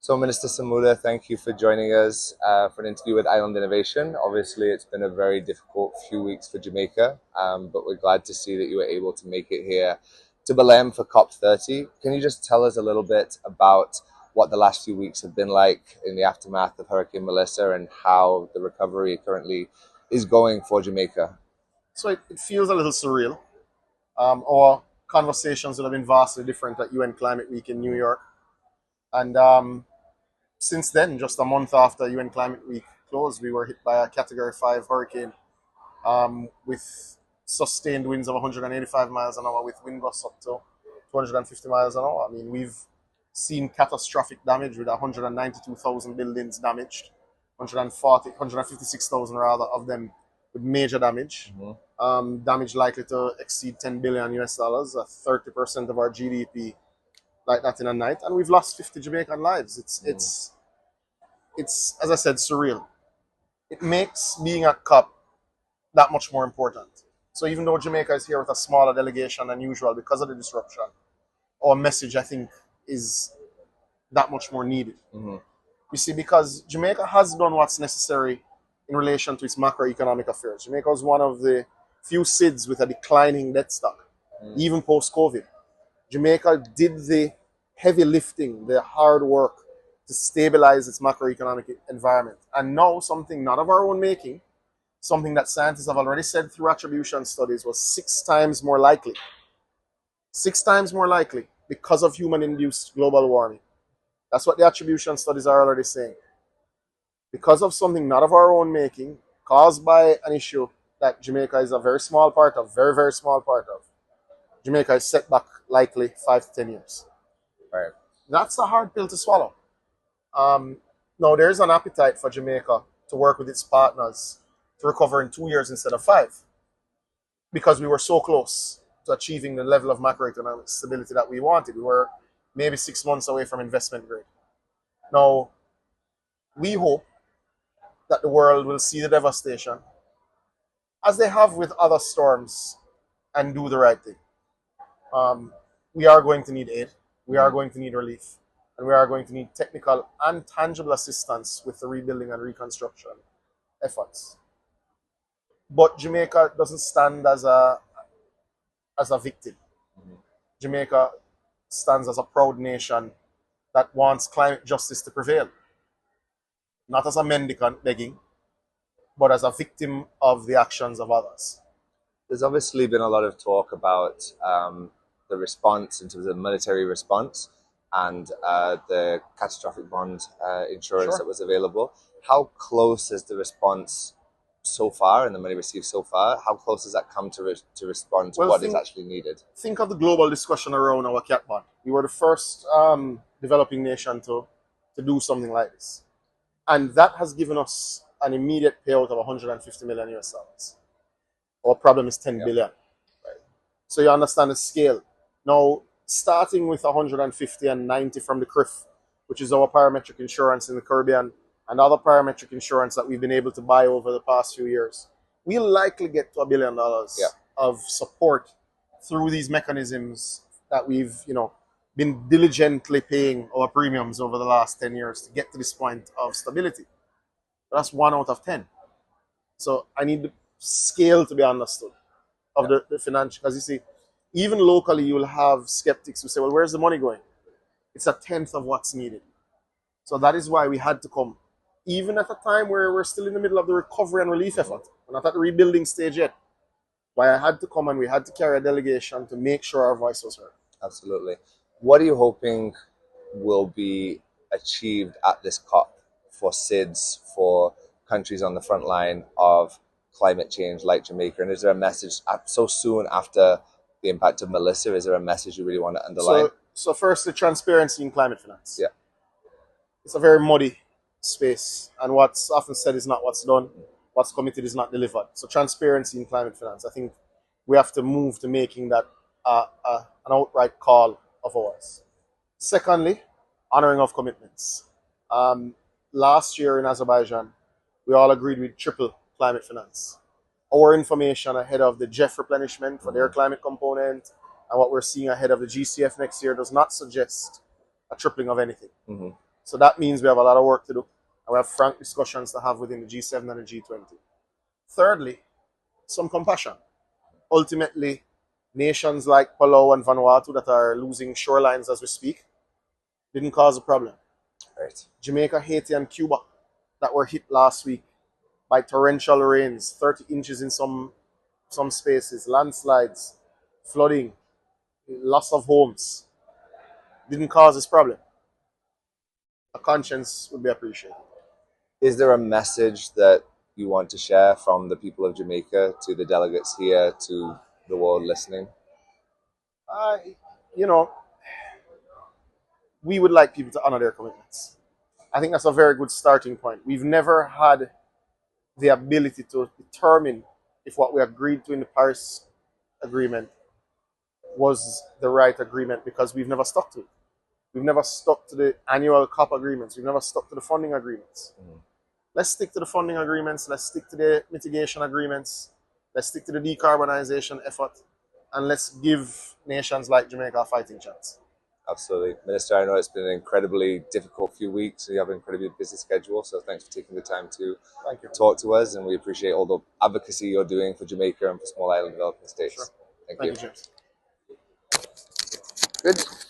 So, Minister Samuda, thank you for joining us for an interview with Island Innovation. Obviously, it's been a very difficult few weeks for Jamaica, but we're glad to see that you were able to make it here to Belém for COP30. Can you just tell us a little bit about what the last few weeks have been like in the aftermath of Hurricane Melissa and how the recovery currently is going for Jamaica? So it feels a little surreal. Our conversations would have been vastly different at UN Climate Week in New York. And since then, just a month after UN Climate Week closed, we were hit by a Category 5 hurricane with sustained winds of 185 miles an hour with wind gusts up to 250 miles an hour. I mean, we've seen catastrophic damage with 192,000 buildings damaged, 156,000 rather of them with major damage. Damage likely to exceed 10 billion US dollars, 30% of our GDP, like that in a night. And we've lost 50 Jamaican lives. It's as I said, surreal. It makes being at COP that much more important. So even though Jamaica is here with a smaller delegation than usual because of the disruption, our message, I think, is that much more needed. You see, because Jamaica has done what's necessary in relation to its macroeconomic affairs. Jamaica was one of the few SIDS with a declining debt stock, even post-COVID. Jamaica did the heavy lifting, the hard work to stabilize its macroeconomic environment. And now something not of our own making, something that scientists have already said through attribution studies was 6 times more likely. 6 times more likely because of human-induced global warming. That's what the attribution studies are already saying. Because of something not of our own making, caused by an issue that Jamaica is a very small part of, very, very small part of, Jamaica is set back likely 5 to 10 years. Right. That's a hard pill to swallow. Now, there's an appetite for Jamaica to work with its partners to recover in 2 years instead of 5, because we were so close to achieving the level of macroeconomic stability that we wanted. We were maybe 6 months away from investment grade. Now, we hope that the world will see the devastation, as they have with other storms, and do the right thing. We are going to need aid, we are going to need relief, and we are going to need technical and tangible assistance with the rebuilding and reconstruction efforts. But Jamaica doesn't stand as a victim. Jamaica stands as a proud nation that wants climate justice to prevail. Not as a mendicant begging, but as a victim of the actions of others. There's obviously been a lot of talk about the response in terms of the military response and the catastrophic bond insurance that was available. How close is the response so far and the money received so far? How close has that come to respond to what is actually needed? Think of the global discussion around our cat bond. We were the first developing nation to do something like this. And that has given us an immediate payout of 150 million US dollars. Our problem is 10 billion. Right? So you understand the scale. Now, starting with 150 and 90 from the CRIF, which is our parametric insurance in the Caribbean, and other parametric insurance that we've been able to buy over the past few years, we'll likely get to $1 billion of support through these mechanisms that we've, been diligently paying our premiums over the last 10 years to get to this point of stability. That's 1 out of 10. So I need the scale to be understood of the financial, because you see, even locally, you'll have skeptics who say, well, where's the money going? It's 1/10 of what's needed. So that is why we had to come, even at a time where we're still in the middle of the recovery and relief effort. We're not at the rebuilding stage yet. Why I had to come and we had to carry a delegation to make sure our voice was heard. Absolutely. What are you hoping will be achieved at this COP for SIDS, for countries on the front line of climate change like Jamaica? And is there a message so soon after the impact of Melissa? Is there a message you really want to underline? So first, the transparency in climate finance. Yeah. It's a very muddy space, and what's often said is not what's done. What's committed is not delivered. So transparency in climate finance, I think we have to move to making that an outright call of ours. Secondly, honoring of commitments. Last year in Azerbaijan, we all agreed we'd triple climate finance. Our information ahead of the JEF replenishment for their climate component and what we're seeing ahead of the GCF next year does not suggest a tripling of anything. So that means we have a lot of work to do. And we have frank discussions to have within the G7 and the G20. Thirdly, some compassion. Ultimately, nations like Palau and Vanuatu that are losing shorelines as we speak didn't cause a problem. Right. Jamaica, Haiti, and Cuba that were hit last week by torrential rains, 30 inches in some spaces, landslides, flooding, loss of homes, didn't cause this problem. A conscience would be appreciated. Is there a message that you want to share from the people of Jamaica to the delegates here, to the world listening? You know, we would like people to honor their commitments. I think that's a very good starting point. We've never had the ability to determine if what we agreed to in the Paris Agreement was the right agreement because we've never stuck to it. We've never stuck to the annual COP agreements. We've never stuck to the funding agreements. Let's stick to the funding agreements. Let's stick to the mitigation agreements. Let's stick to the decarbonization effort. And let's give nations like Jamaica a fighting chance. Absolutely. Minister, I know it's been an incredibly difficult few weeks. You have an incredibly busy schedule, so thanks for taking the time to talk to us, and we appreciate all the advocacy you're doing for Jamaica and for small island developing states. Sure. Thank Thank you. you, James. Good.